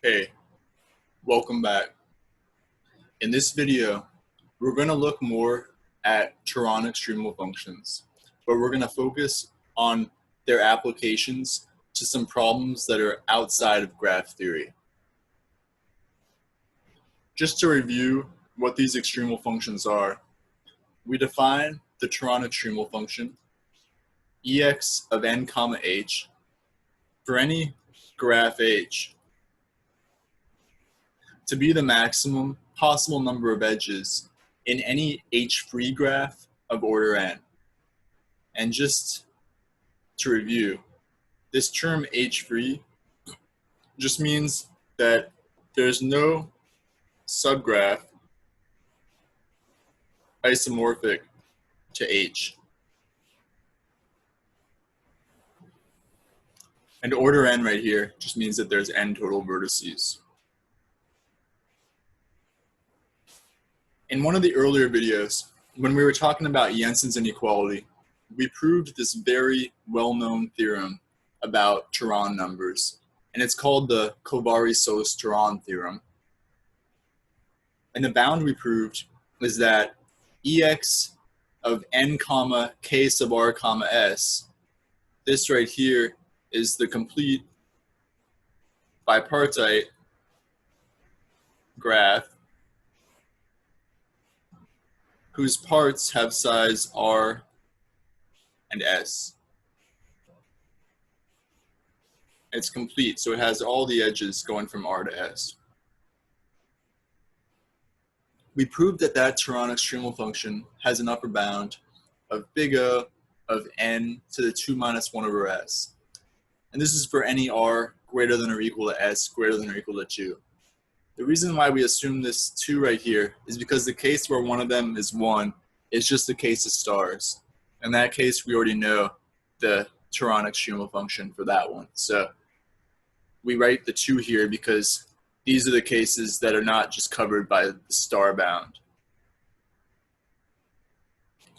Hey, welcome back. In this video, we're going to look more at Turan extremal functions, but we're going to focus on their applications to some problems that are outside of graph theory. Just to review what these extremal functions are, we define the Turan extremal function, ex of n comma h, for any graph h to be the maximum possible number of edges in any h-free graph of order n. And just to review, this term h-free just means that there's no subgraph isomorphic to h. And order n right here just means that there's n total vertices. In one of the earlier videos, when we were talking about Jensen's inequality, we proved this very well-known theorem about Turan numbers, and it's called the Kovari-Sos-Turan theorem. And the bound we proved is that ex of n comma k sub r comma s, this right here is the complete bipartite graph whose parts have size r and s. It's complete, so it has all the edges going from r to s. We proved that that Turan extremal function has an upper bound of big O of n to the 2 minus 1 over s. And this is for any r greater than or equal to s greater than or equal to 2. The reason why we assume this 2 right here is because the case where one of them is 1 is just the case of stars. In that case, we already know the Turan extremal function for that one. So we write the 2 here because these are the cases that are not just covered by the star bound.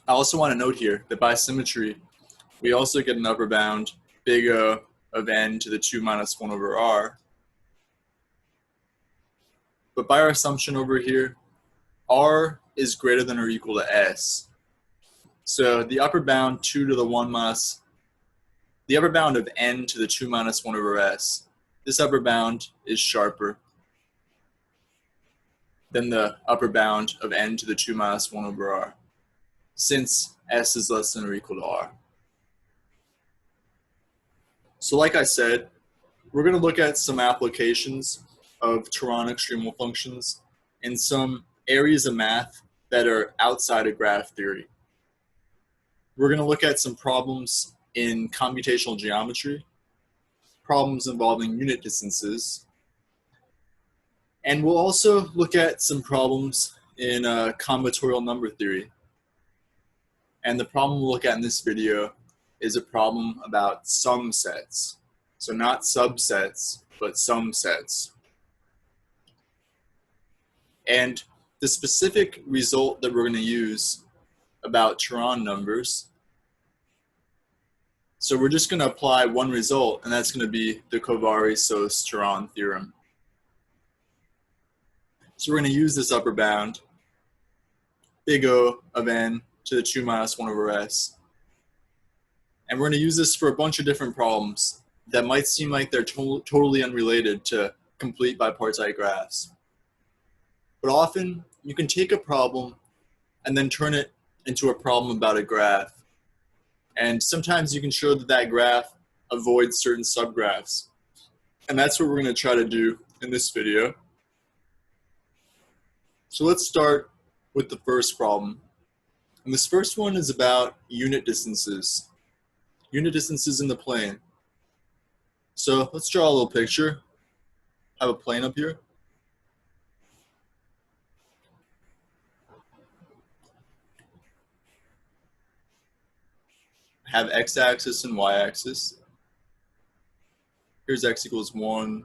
I also want to note here that by symmetry, we also get an upper bound big O of n to the 2 minus 1 over r. But by our assumption over here, r is greater than or equal to s. So the upper bound 2 to the 1 minus, the upper bound of n to the 2 minus 1 over s, this upper bound is sharper than the upper bound of n to the 2 minus 1 over r, since s is less than or equal to r. So like I said, we're going to look at some applications of Turan extremal functions in some areas of math that are outside of graph theory. We're going to look at some problems in computational geometry, problems involving unit distances, and we'll also look at some problems in combinatorial number theory. And the problem we'll look at in this video is a problem about sum sets. So not subsets, but sum sets. And the specific result that we're going to use about Turan numbers, so we're just going to apply one result, and that's going to be the Kovari-Sos-Turan theorem. So we're going to use this upper bound, big O of n to the 2 minus 1 over s. And we're going to use this for a bunch of different problems that might seem like they're totally unrelated to complete bipartite graphs. But often, you can take a problem and then turn it into a problem about a graph. And sometimes you can show that that graph avoids certain subgraphs. And that's what we're going to try to do in this video. So let's start with the first problem. And this first one is about unit distances. Unit distances in the plane. So let's draw a little picture. Have a plane up here. Have x-axis and y-axis. Here's x equals 1,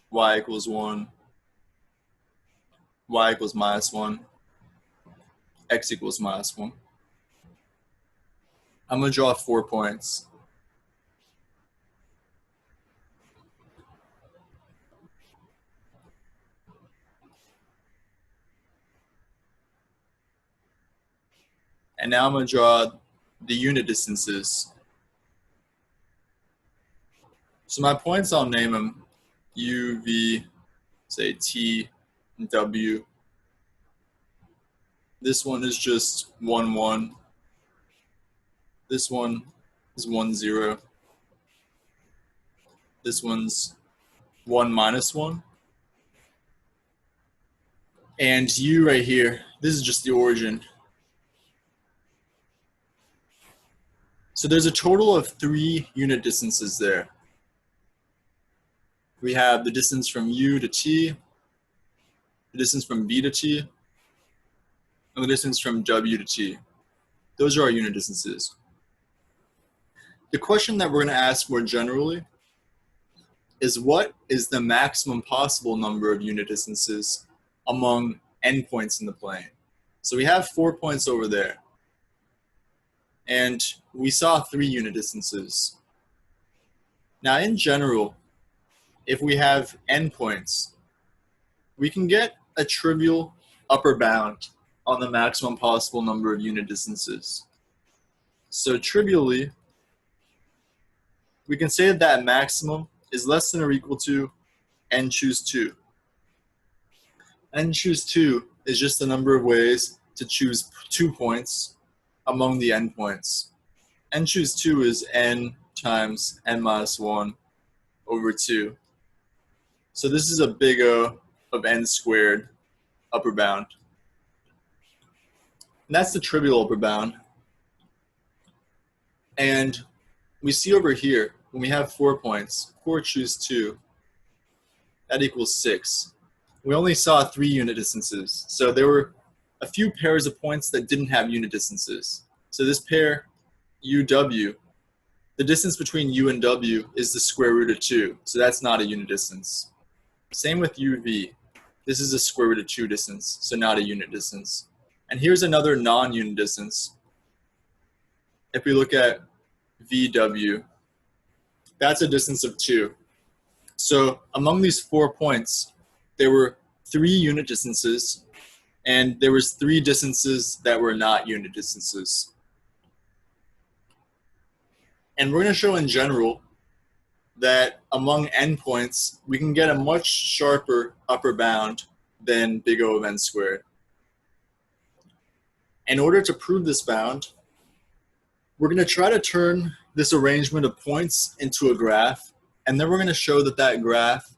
y equals 1, y equals minus 1, x equals minus 1. I'm going to draw 4 points. And now I'm going to draw the unit distances. So my points, I'll name them U, V, say T, and W. This one is just 1, 1. This one is 1, 0. This one's 1, -1. And U right here, this is just the origin. So there's a total of 3 unit distances there. We have the distance from U to T, the distance from V to T, and the distance from W to T. Those are our unit distances. The question that we're going to ask more generally is, what is the maximum possible number of unit distances among endpoints in the plane? So we have 4 points over there, and we saw 3 unit distances. Now, in general, if we have endpoints, we can get a trivial upper bound on the maximum possible number of unit distances. So trivially, we can say that maximum is less than or equal to n choose 2. N choose 2 is just the number of ways to choose 2 points among the endpoints. N choose 2 is n times n minus 1 over 2. So this is a big O of n squared upper bound. And that's the trivial upper bound. And we see over here, when we have 4 points, 4 choose 2, that equals 6. We only saw 3 unit distances. So there were a few pairs of points that didn't have unit distances. So this pair, UW, the distance between U and W is the square root of 2. So that's not a unit distance. Same with UV. This is a square root of 2 distance, so not a unit distance. And here's another non-unit distance. If we look at VW, that's a distance of 2. So among these 4 points, there were 3 unit distances, and there was 3 distances that were not unit distances. And we're going to show in general that among endpoints, we can get a much sharper upper bound than big O of n squared. In order to prove this bound, we're going to try to turn this arrangement of points into a graph, and then we're going to show that that graph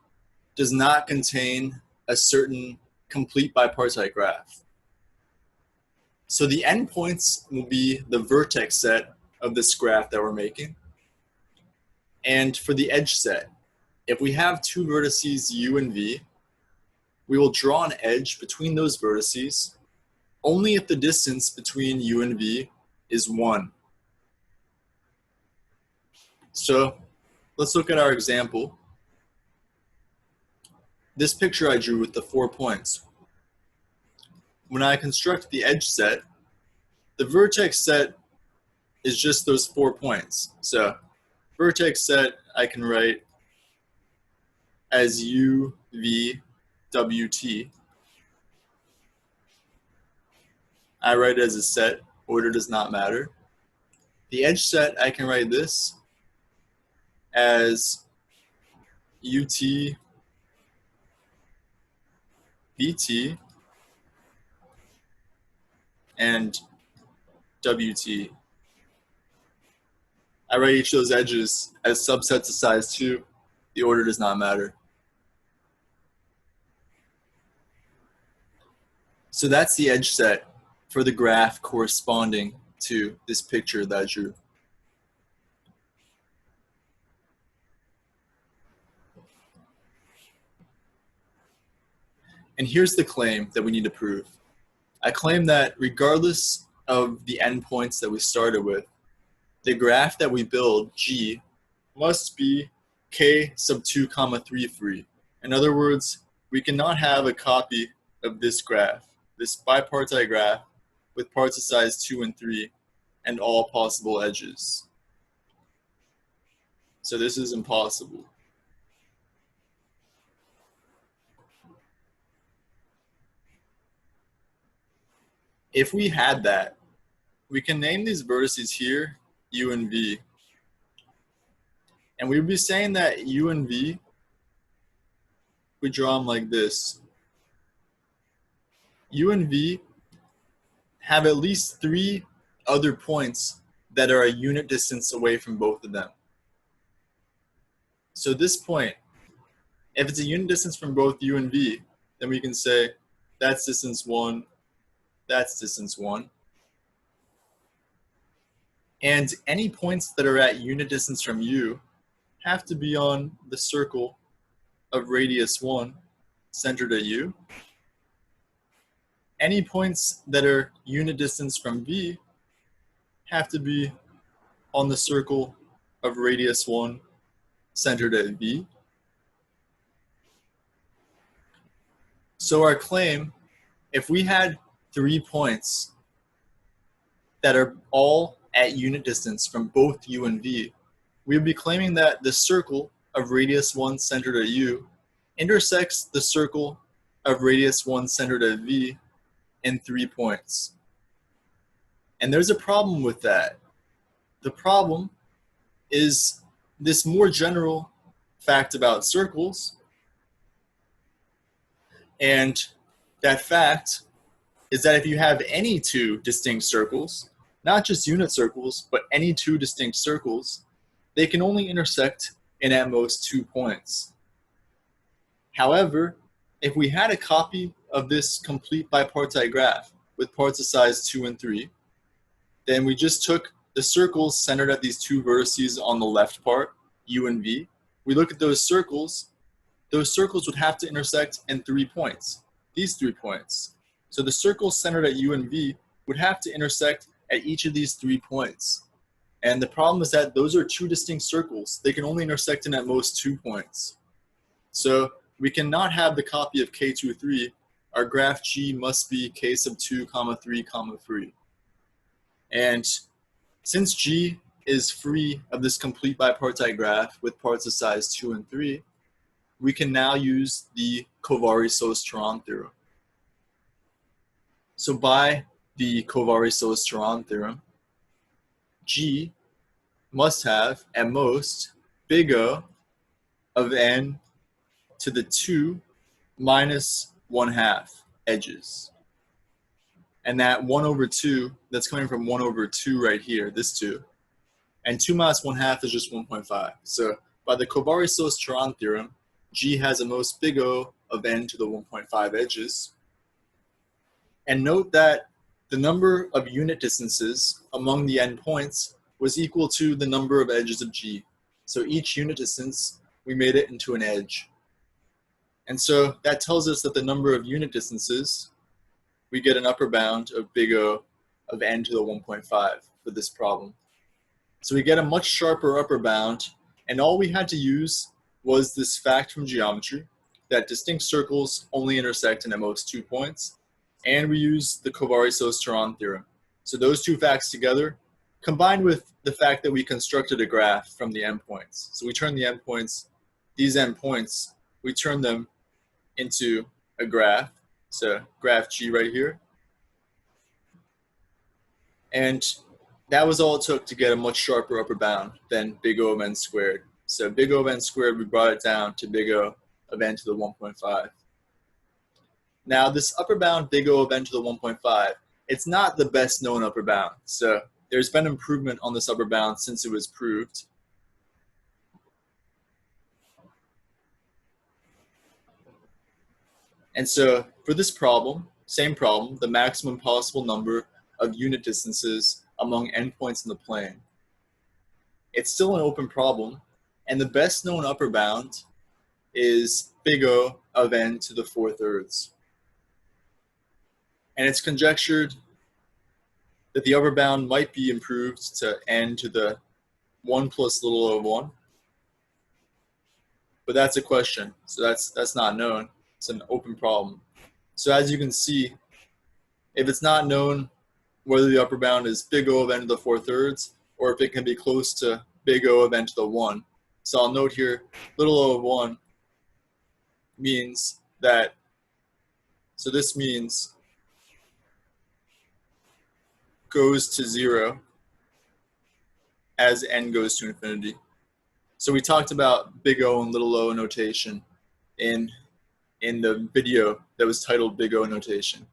does not contain a certain complete bipartite graph. So the endpoints will be the vertex set of this graph that we're making. And for the edge set, if we have 2 vertices U and V, we will draw an edge between those vertices only if the distance between U and V is 1. So let's look at our example. This picture I drew with the 4 points. When I construct the edge set, the vertex set is just those 4 points. So vertex set I can write as U, V, W, T. I write it as a set, order does not matter. The edge set, I can write this as UT, VT, and WT. I write each of those edges as subsets of size 2. The order does not matter. So that's the edge set for the graph corresponding to this picture that I drew. And here's the claim that we need to prove. I claim that regardless of the endpoints that we started with, the graph that we build, G, must be K sub 2 comma 3 free. In other words, we cannot have a copy of this graph, this bipartite graph with parts of size 2 and 3 and all possible edges. So this is impossible. If we had that, we can name these vertices here U and V. And we would be saying that U and V, we draw them like this. U and V have at least 3 other points that are a unit distance away from both of them. So this point, if it's a unit distance from both U and V, then we can say that's distance 1, that's distance 1. And any points that are at unit distance from U have to be on the circle of radius 1 centered at U. Any points that are unit distance from V have to be on the circle of radius 1 centered at V. So our claim, if we had 3 points that are all at unit distance from both U and V, we would be claiming that the circle of radius 1 centered at U intersects the circle of radius 1 centered at V in 3 points. And there's a problem with that. The problem is this more general fact about circles, and that fact is that if you have any 2 distinct circles, not just unit circles, but any 2 distinct circles, they can only intersect in at most 2 points. However, if we had a copy of this complete bipartite graph with parts of size 2 and 3, then we just took the circles centered at these 2 vertices on the left part, U and V. We look at those circles would have to intersect in 3 points, these 3 points. So the circles centered at U and V would have to intersect at each of these 3 points. And the problem is that those are 2 distinct circles. They can only intersect in at most 2 points. So we cannot have the copy of K23. Our graph G must be K sub 2, 3, 3. And since G is free of this complete bipartite graph with parts of size 2 and 3, we can now use the Kovari-Sos-Turan theorem. So by the Kovari-Sos-Turan theorem, G must have, at most, big O of n to the 2 minus 1/2 edges. And that 1 over 2, that's coming from 1 over 2 right here, this 2. And 2 minus 1/2 is just 1.5. So by the Kovari-Sos-Turan theorem, G has a most big O of n to the 1.5 edges. And note that the number of unit distances among the n points was equal to the number of edges of G. So each unit distance, we made it into an edge. And so that tells us that the number of unit distances, we get an upper bound of big O of n to the 1.5 for this problem. So we get a much sharper upper bound, and all we had to use was this fact from geometry that distinct circles only intersect in at most 2 points, and we use the Kovari-Sos-Turan theorem. So those 2 facts together, combined with the fact that we constructed a graph from the endpoints. So we turn the endpoints, these endpoints, we turn them into a graph. So graph G right here. And that was all it took to get a much sharper upper bound than big O of n squared. So big O of n squared, we brought it down to big O of n to the 1.5. Now this upper bound big O of n to the 1.5, it's not the best known upper bound. So there's been improvement on this upper bound since it was proved. And so for this problem, same problem, the maximum possible number of unit distances among endpoints in the plane. It's still an open problem, and the best known upper bound is big O of n to the 4/3. And it's conjectured that the upper bound might be improved to n to the 1 plus little o of 1. But that's a question, so that's not known. It's an open problem. So as you can see, if it's not known whether the upper bound is big O of n to the 4/3, or if it can be close to big O of n to the 1. So I'll note here, little o of 1 means that, so this means goes to 0 as n goes to infinity. So we talked about big O and little o notation in the video that was titled Big O notation.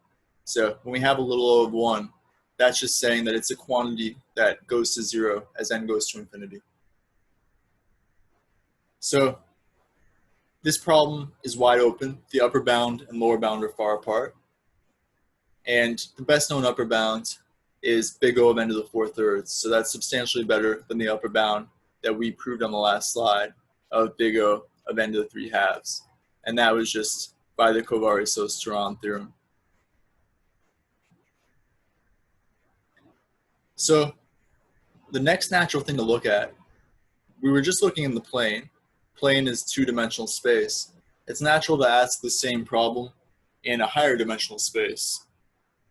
So when we have a little o of 1, that's just saying that it's a quantity that goes to 0 as n goes to infinity. So this problem is wide open. The upper bound and lower bound are far apart. And the best known upper bound is big O of n to the 4/3. So that's substantially better than the upper bound that we proved on the last slide of big O of n to the 3/2. And that was just by the Kovari-Sos-Turan theorem. So the next natural thing to look at, we were just looking in the plane. Plane is two-dimensional space. It's natural to ask the same problem in a higher dimensional space.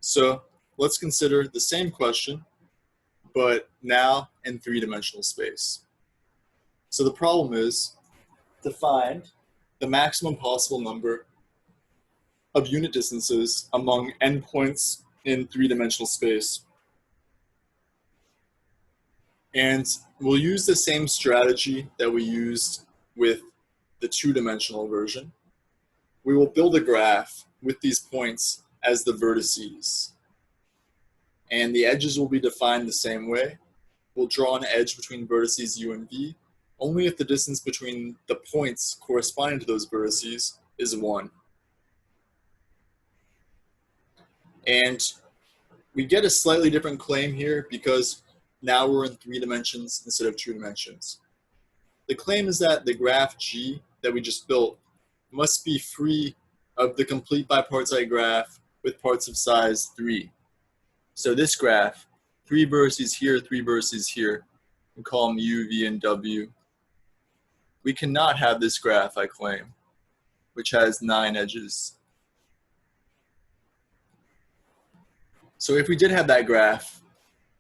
So let's consider the same question, but now in three-dimensional space. So the problem is to find the maximum possible number of unit distances among n points in three-dimensional space. And we'll use the same strategy that we used with the two-dimensional version. We will build a graph with these points as the vertices. And the edges will be defined the same way. We'll draw an edge between vertices u and v only if the distance between the points corresponding to those vertices is 1. And we get a slightly different claim here because now we're in 3 dimensions instead of 2 dimensions. The claim is that the graph G that we just built must be free of the complete bipartite graph with parts of size 3. So this graph, 3 vertices here, 3 vertices here, we call them U, V, and W. We cannot have this graph, I claim, which has 9 edges. So if we did have that graph,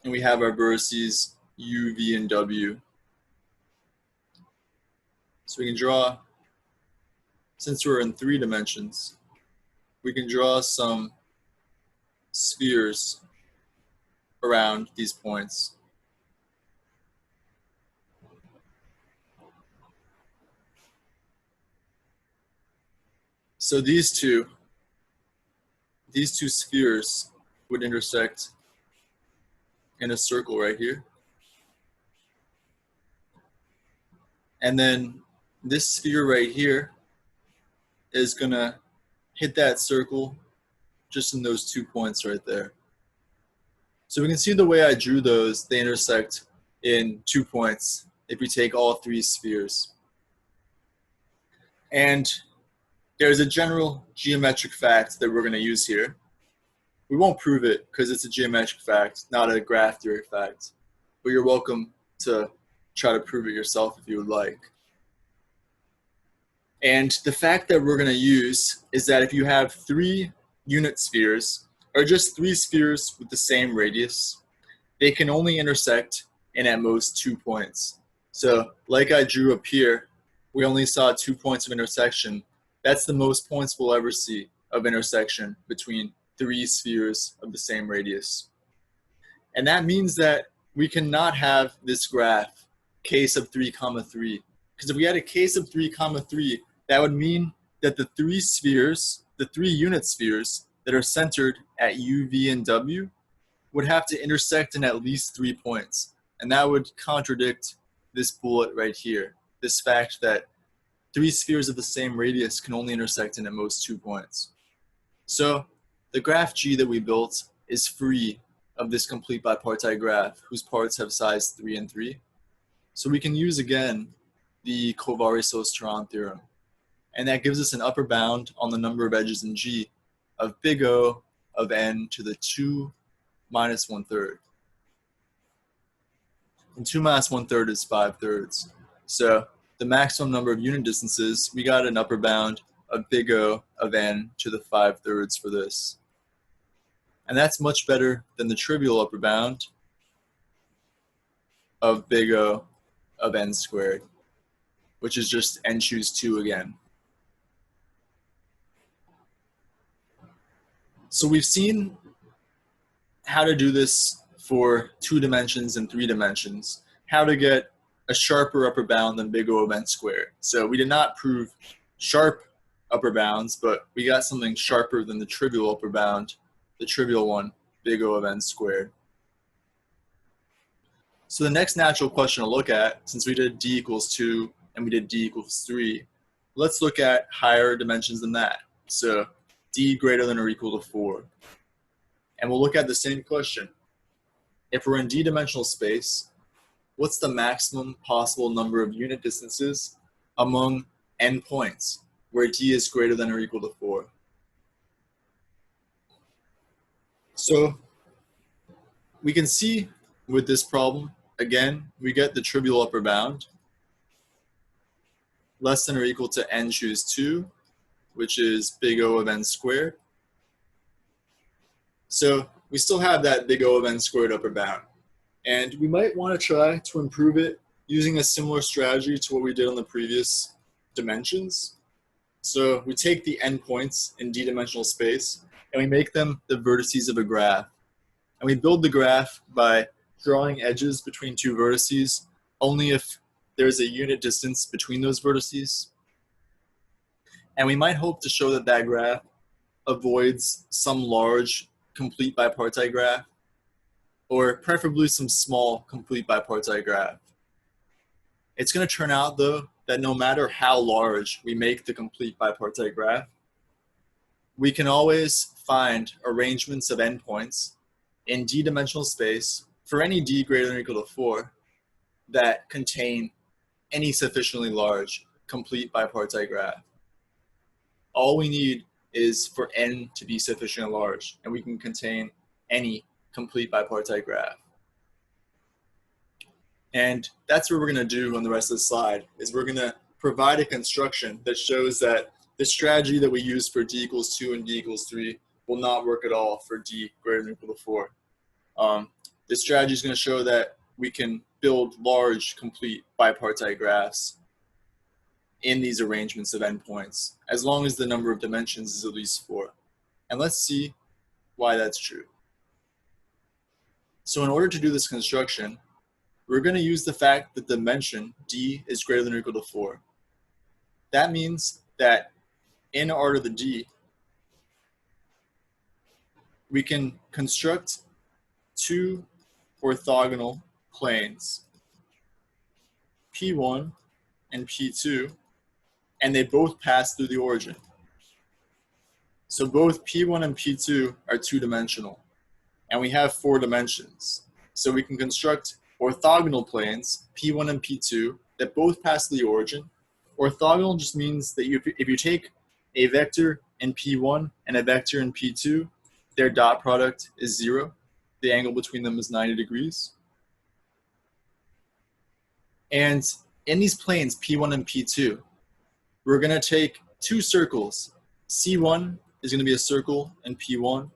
and we have our vertices U, V, and W, so we can draw, since we're in 3 dimensions, we can draw some spheres around these points. So these two spheres would intersect in a circle right here. And then this sphere right here is gonna hit that circle just in those 2 points right there. So we can see the way I drew those, they intersect in 2 points if we take all 3 spheres. And there's a general geometric fact that we're going to use here. We won't prove it because it's a geometric fact, not a graph theory fact. But you're welcome to try to prove it yourself if you would like. And the fact that we're going to use is that if you have 3 unit spheres, or just 3 spheres with the same radius, they can only intersect in at most 2 points. So like I drew up here, we only saw 2 points of intersection. That's the most points we'll ever see of intersection between 3 spheres of the same radius. And that means that we cannot have this graph, case of 3, 3. Because if we had a case of 3, 3, that would mean that the 3 spheres, the 3 unit spheres that are centered at U, V, and W would have to intersect in at least 3 points. And that would contradict this bullet right here, this fact that 3 spheres of the same radius can only intersect in at most 2 points. So the graph G that we built is free of this complete bipartite graph whose parts have size 3 and 3. So we can use again the Kovari-Sos-Turan theorem. And that gives us an upper bound on the number of edges in G of big O of n to the 2 minus 1/3. And 2 minus 1/3 is 5/3. So the maximum number of unit distances, we got an upper bound of big O of n to the 5/3 for this. And that's much better than the trivial upper bound of big O of n squared, which is just n choose 2 again. So we've seen how to do this for 2 dimensions and 3 dimensions, how to get a sharper upper bound than big O of n squared. So we did not prove sharp upper bounds, but we got something sharper than the trivial upper bound, the trivial one, big O of n squared. So the next natural question to look at, since we did d equals 2 and we did d equals 3, let's look at higher dimensions than that. So d greater than or equal to 4. And we'll look at the same question. If we're in d-dimensional space, what's the maximum possible number of unit distances among n points where d is greater than or equal to 4? So we can see with this problem, again, we get the trivial upper bound less than or equal to n choose 2, which is big O of n squared. So we still have that big O of n squared upper bound. And we might want to try to improve it using a similar strategy to what we did on the previous dimensions. So we take the n points in d-dimensional space and we make them the vertices of a graph. And we build the graph by drawing edges between 2 vertices only if there's a unit distance between those vertices. And we might hope to show that that graph avoids some large complete bipartite graph, or preferably some small complete bipartite graph. It's going to turn out, though, that no matter how large we make the complete bipartite graph, we can always find arrangements of endpoints in d-dimensional space for any d greater than or equal to 4 that contain any sufficiently large complete bipartite graph. All we need is for n to be sufficiently large, and we can contain any complete bipartite graph. And that's what we're going to do on the rest of the slide, is we're going to provide a construction that shows that the strategy that we use for d equals 2 and d equals 3 will not work at all for d greater than or equal to 4. This strategy is going to show that we can build large complete bipartite graphs in these arrangements of endpoints, as long as the number of dimensions is at least 4. And let's see why that's true. So in order to do this construction, we're going to use the fact that dimension d is greater than or equal to 4. That means that in R to the d, we can construct 2 orthogonal planes, P1 and P2, and they both pass through the origin. So both P1 and P2 are 2-dimensional, and we have 4 dimensions. So we can construct orthogonal planes, P1 and P2, that both pass through the origin. Orthogonal just means that if you take a vector in P1 and a vector in P2, their dot product is 0. The angle between them is 90 degrees. And in these planes, P1 and P2, we're going to take 2 circles. C1 is going to be a circle in P1.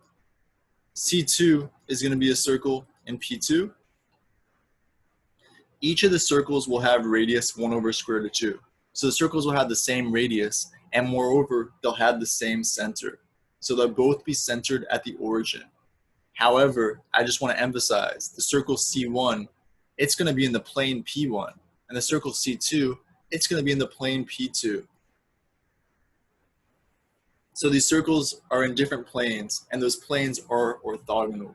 C2 is going to be a circle in P2. Each of the circles will have radius 1 over square root of 2. So the circles will have the same radius, and moreover, they'll have the same center. So they'll both be centered at the origin. However, I just want to emphasize, the circle C1, it's going to be in the plane P1. And the circle C2, it's going to be in the plane P2. So these circles are in different planes, and those planes are orthogonal.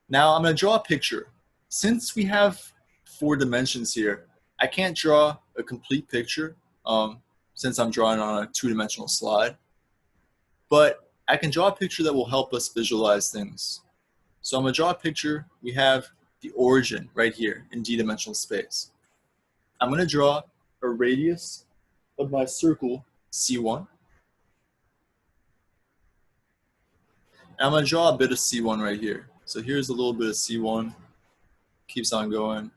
Now I'm going to draw a picture. Since we have 4 dimensions here, I can't draw a complete picture since I'm drawing on a 2-dimensional slide. But I can draw a picture that will help us visualize things. So I'm going to draw a picture. We have the origin right here in d-dimensional space. I'm going to draw a radius of my circle C1. And I'm going to draw a bit of C1 right here. So here's a little bit of C1. Keeps on going.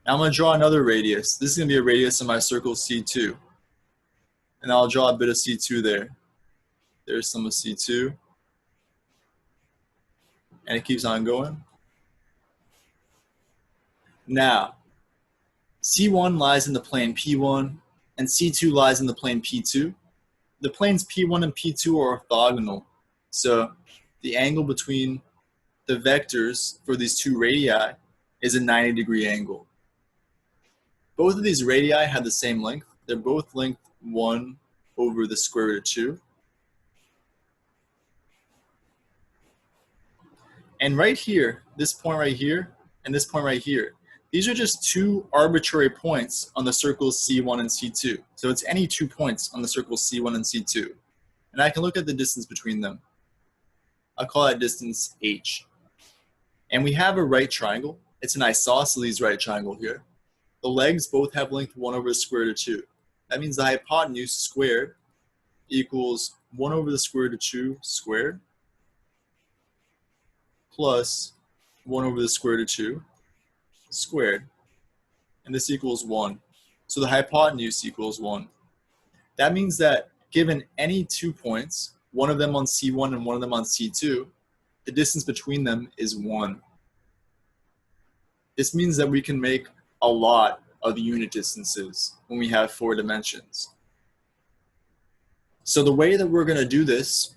Now I'm going to draw another radius. This is going to be a radius of my circle C2. And I'll draw a bit of C2 there. There's some of C2. And it keeps on going. Now, C1 lies in the plane P1, and C2 lies in the plane P2. The planes P1 and P2 are orthogonal, So the angle between the vectors for these two radii is a 90-degree angle. Both of these radii have the same length. They're both length 1 over the square root of 2. And right here, this point right here, and this point right here, these are just two arbitrary points on the circles C1 and C2. So it's any 2 points on the circles C1 and C2. And I can look at the distance between them. I'll call that distance h. And we have a right triangle. It's an isosceles right triangle here. The legs both have length 1 over the square root of 2. That means the hypotenuse squared equals 1 over the square root of 2 squared plus 1 over the square root of 2 squared. And this equals 1. So the hypotenuse equals 1. That means that given any 2 points, one of them on C1 and one of them on C2, the distance between them is 1. This means that we can make a lot of unit distances when we have 4 dimensions. So the way that we're going to do this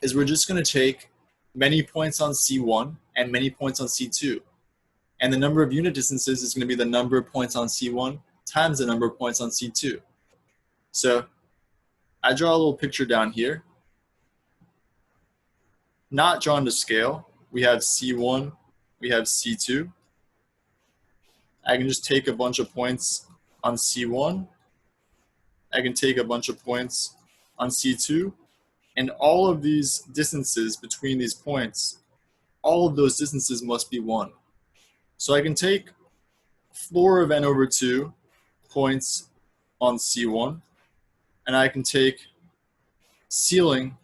is we're just going to take many points on C1 and many points on C2. And the number of unit distances is going to be the number of points on C1 times the number of points on C2. So I draw a little picture down here. Not drawn to scale. We have C1, we have C2. I can just take a bunch of points on C1. I can take a bunch of points on C2. And all of these distances between these points, all of those distances must be 1. So I can take floor of n over 2 points on C1, and I can take ceiling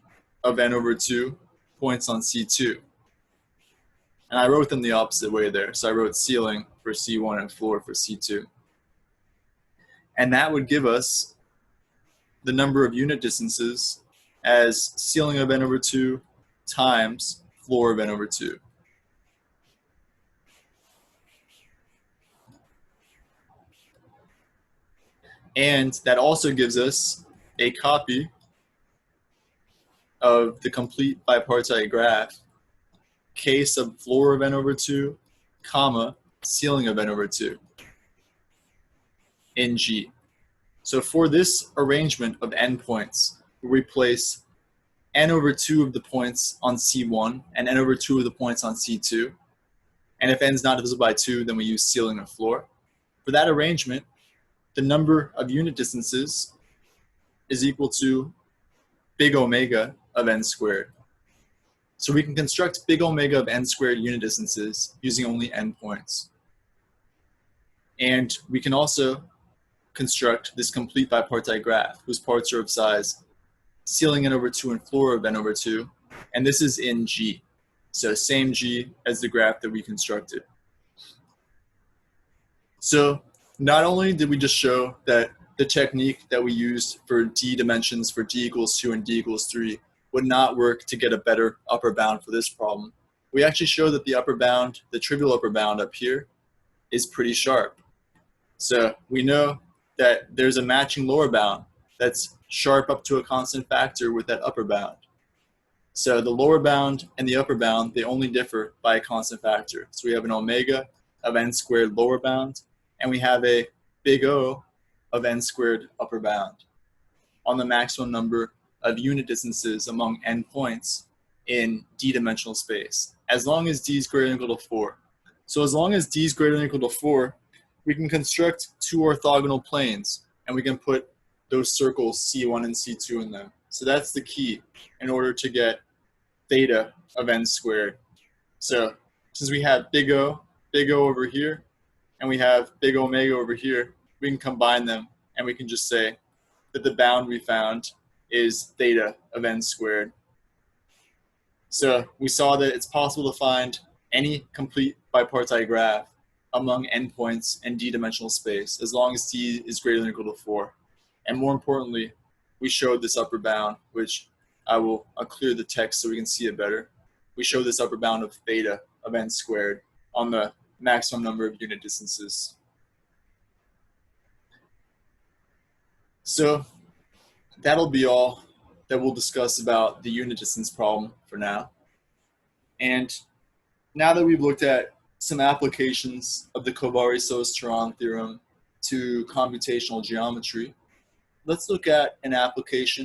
of n over 2 points on C2. And I wrote them the opposite way there. So I wrote ceiling for C1 and floor for C2. And that would give us the number of unit distances as ceiling of n over 2 times floor of n over 2. And that also gives us a copy of the complete bipartite graph, k sub floor of n over 2, comma, ceiling of n over 2 in G. So for this arrangement of n points, we place n over 2 of the points on C1 and n over 2 of the points on C2. And if n is not divisible by 2, then we use ceiling or floor. For that arrangement, the number of unit distances is equal to big omega of n squared. So we can construct big omega of n squared unit distances using only n points. And we can also construct this complete bipartite graph whose parts are of size ceiling n over 2 and floor of n over 2. And this is in G. So same G as the graph that we constructed. So not only did we just show that the technique that we used for D dimensions for D equals 2 and D equals 3 would not work to get a better upper bound for this problem, we actually show that the upper bound, the trivial upper bound up here, is pretty sharp. So we know that there's a matching lower bound that's sharp up to a constant factor with that upper bound. So the lower bound and the upper bound, they only differ by a constant factor. So we have an omega of n squared lower bound, and we have a big O of n squared upper bound on the maximum number of unit distances among n points in D-dimensional space, as long as D is greater than or equal to 4. So as long as D is greater than or equal to 4, we can construct 2 orthogonal planes, and we can put those circles C1 and C2 in them. So that's the key in order to get theta of n squared. So since we have big O over here, and we have big omega over here, we can combine them, and we can just say that the bound we found is theta of n squared. So we saw that it's possible to find any complete bipartite graph among endpoints in D-dimensional space as long as D is greater than or equal to 4. And more importantly, we showed this upper bound, which I'll clear the text so we can see it better. We showed this upper bound of theta of n squared on the maximum number of unit distances. So that'll be all that we'll discuss about the unit distance problem for now. And now that we've looked at some applications of the Kovari-Sos-Turan theorem to computational geometry, let's look at an application